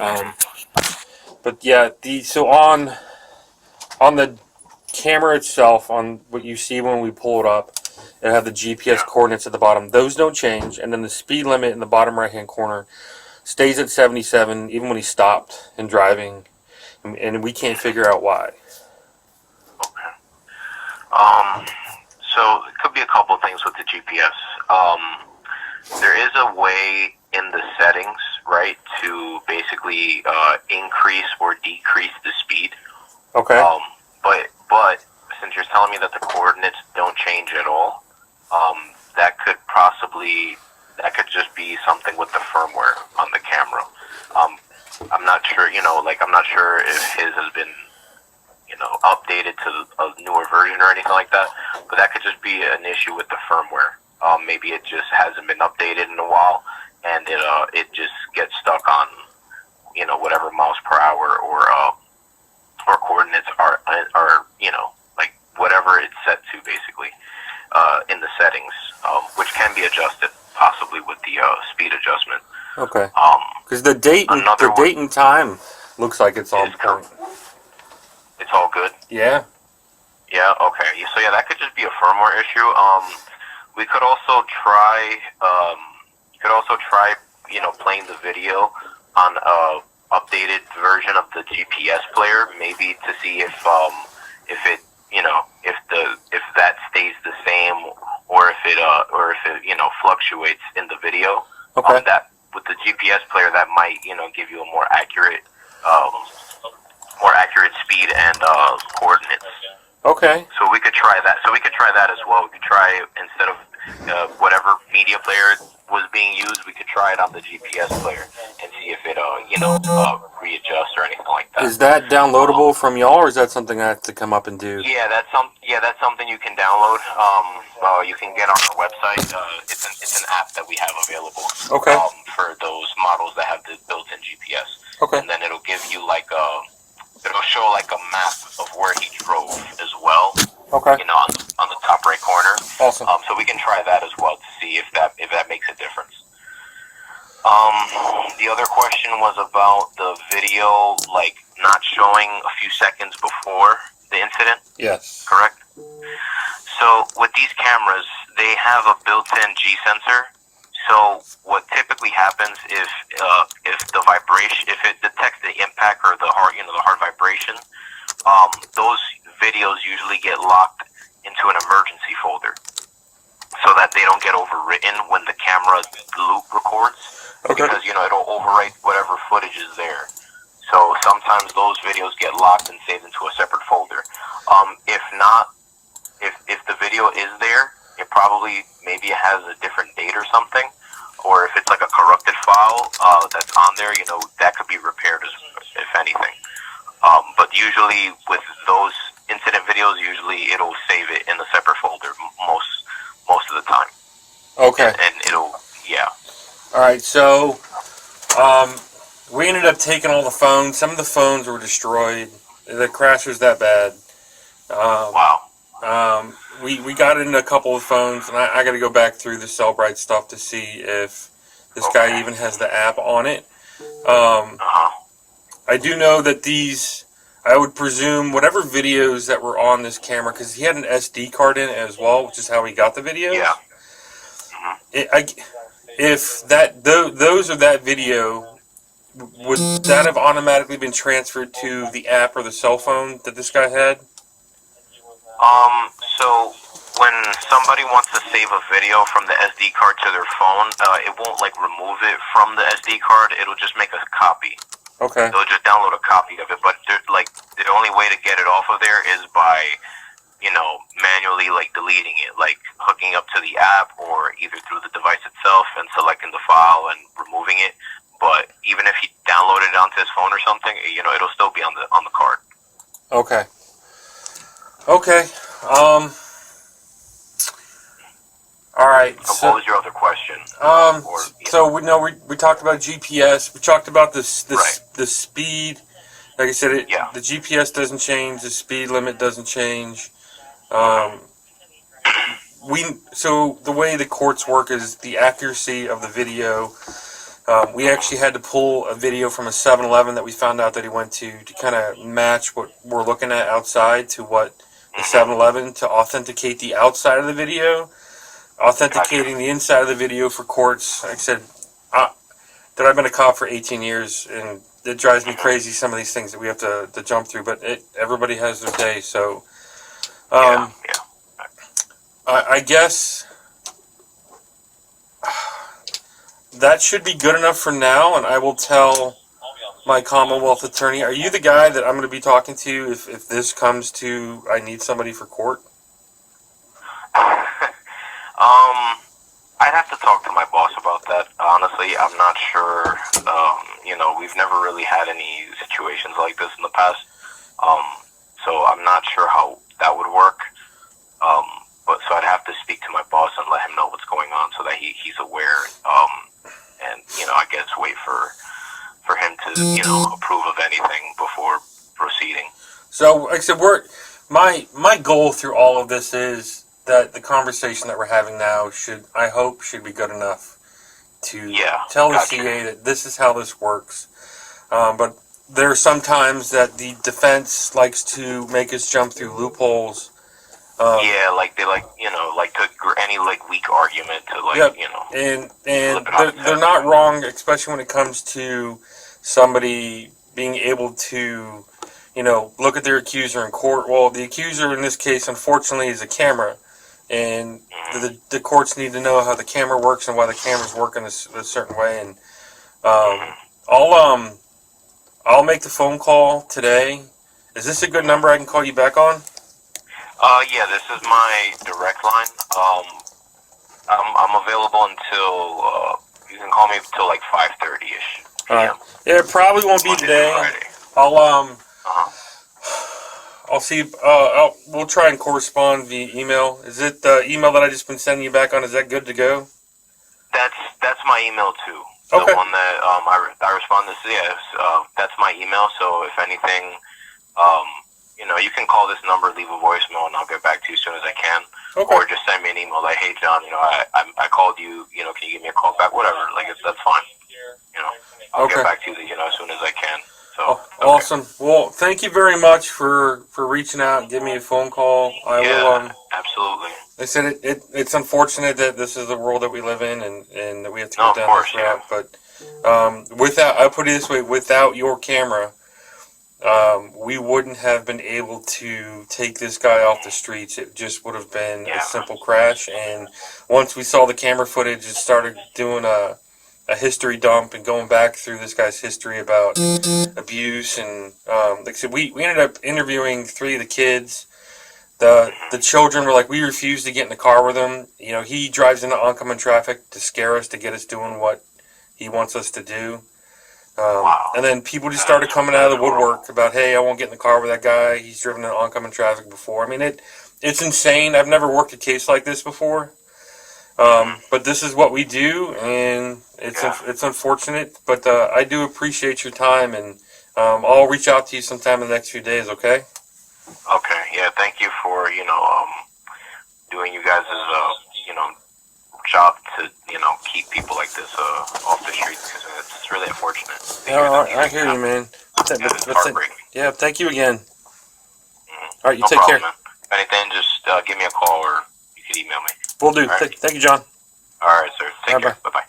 Um, but yeah, so on the camera itself, on what you see when we pull it up, it have the GPS coordinates at the bottom. Those don't change, and then the speed limit in the bottom right-hand corner stays at 77 even when he stopped and driving, and we can't figure out why. Okay. So it could be a couple of things with the GPS. There is a way in the settings, right, to basically increase or decrease the speed. Okay. But since you're telling me that the coordinates don't change at all, that could just be something with the firmware on the camera. I'm not sure, I'm not sure if his has been, updated to a newer version or anything like that, but that could just be an issue with the firmware. Maybe it just hasn't been updated in a while, and it just gets stuck on, whatever miles per hour or coordinates are like whatever it's set to basically in the settings, which can be adjusted possibly with the speed adjustment. Okay. Because the date and time looks like it's all point. It's all good. Yeah. Yeah. Okay. So yeah, that could just be a firmware issue. We could also try. Playing the video on a updated version of the GPS player, maybe to see if it if that stays the same or if it fluctuates in the video. Okay. That with the GPS player, that might give you a more accurate speed and coordinates. Okay. So we could try that. As well. We could try, instead of whatever media player was being used, we could try it on the GPS player and see if it readjusts or anything like that. Is that downloadable from y'all, or is that something I have to come up and do? Yeah, that's something you can download. You can get on our website. It's an app that we have available. Okay. For those models that have the built-in GPS. Okay. And then it'll give you it'll show like a map of where he drove as well. Okay. On the top right corner. Awesome. So we can try that as well to see if that makes a difference. The other question was about the video, like not showing a few seconds before the incident. Yes. Correct. So with these cameras, they have a built-in G sensor. So what typically happens if the vibration, if it detects the impact or the heart vibration, those videos usually get locked into an emergency folder so that they don't get overwritten when the camera loop records. Okay. Because it'll overwrite whatever footage is there. So sometimes those videos get locked and saved into a separate folder. If not, if the video is there, it probably maybe it has a different date or something, or if it's like a corrupted file that's on there, that could be repaired if anything. But usually with those incident videos, usually it'll save it in a separate folder most of the time. Okay. And it'll, yeah. All right. So we ended up taking all the phones. Some of the phones were destroyed. The crash was that bad. Wow. We got into a couple of phones, and I got to go back through the Cellbrite stuff to see if this guy even has the app on it. I do know that I would presume whatever videos that were on this camera, because he had an SD card in it as well, which is how he got the videos. Yeah. If those or that video, would that have automatically been transferred to the app or the cell phone that this guy had? So when somebody wants to save a video from the SD card to their phone, it won't remove it from the SD card. It'll just make a copy. Okay. They'll just download a copy of it, but the only way to get it off of there is by, manually deleting it, hooking up to the app or either through the device itself and selecting the file and removing it. But even if he downloaded it onto his phone or something, it'll still be on the card. Okay. Okay. All right. So what was your other question? So we talked about GPS. We talked about the speed. Like I said, the GPS doesn't change. The speed limit doesn't change. So the way the courts work is the accuracy of the video We actually had to pull a video from a 7-Eleven that we found out that he went to kind of match what we're looking at outside to what the 7-Eleven to authenticate the outside of the video, authenticating the inside of the video for courts. Like I said, that I've been a cop for 18 years, and it drives me crazy some of these things that we have to jump through. But everybody has their day, so I guess that should be good enough for now, and I will tell my Commonwealth attorney. Are you the guy that I'm going to be talking to if this comes to I need somebody for court? I'd have to talk to my boss about that. Honestly, I'm not sure. We've never really had any situations like this in the past. So I'm not sure how that would work. So I'd have to speak to my boss and let him know what's going on so that he's aware. And I guess wait for him to approve of anything before proceeding. So, like I said, my goal through all of this is that the conversation that we're having now should be good enough to tell the CA that this is how this works. But there are some times that the defense likes to make us jump through loopholes. Any weak argument to and they're not wrong, especially when it comes to somebody being able to look at their accuser in court. Well, the accuser in this case, unfortunately, is a camera, and the courts need to know how the camera works and why the camera's working a certain way. And I'll make the phone call today. Is this a good number I can call you back on? Yeah, this is my direct line. I'm available until you can call me until 5:30ish p.m. All right. Yeah, it probably won't be today. I'll see. We'll try and correspond via email. Is it the email that I just been sending you back on? Is that good to go? That's my email too. Okay. The one that I respond to. Yes, that's my email. So if anything, you can call this number, leave a voicemail, and I'll get back to you as soon as I can. Okay. Or just send me an email like, hey John, I called you. Can you give me a call back? Whatever. That's fine. I'll get back to you. As soon as I can. So. Awesome. Well, thank you very much for reaching out and giving me a phone call. I will. Absolutely. I said it's unfortunate that this is the world that we live in, and that we have to go down this route. But I'll put it this way: without your camera, we wouldn't have been able to take this guy off the streets. It just would have been a simple crash. And once we saw the camera footage, it started doing a history dump and going back through this guy's history about abuse. And like I said, we ended up interviewing 3 of the kids. The children were like, we refuse to get in the car with him. He drives into oncoming traffic to scare us, to get us doing what he wants us to do. And then people just started coming out of the woodwork about, hey, I won't get in the car with that guy. He's driven in oncoming traffic before. I mean, it's insane. I've never worked a case like this before. But this is what we do, and it's unfortunate. But I do appreciate your time, and I'll reach out to you sometime in the next few days, okay? Okay, yeah, thank you for, doing you guys' job to, keep people like this off the streets, because it's really unfortunate. I hear you, man. It's heartbreaking. Yeah, thank you again. Mm-hmm. All right, you take care. Man. If anything, just give me a call, or you can email me. Will do. Right. Thank you, John. All right, sir. Take care. Bye-bye.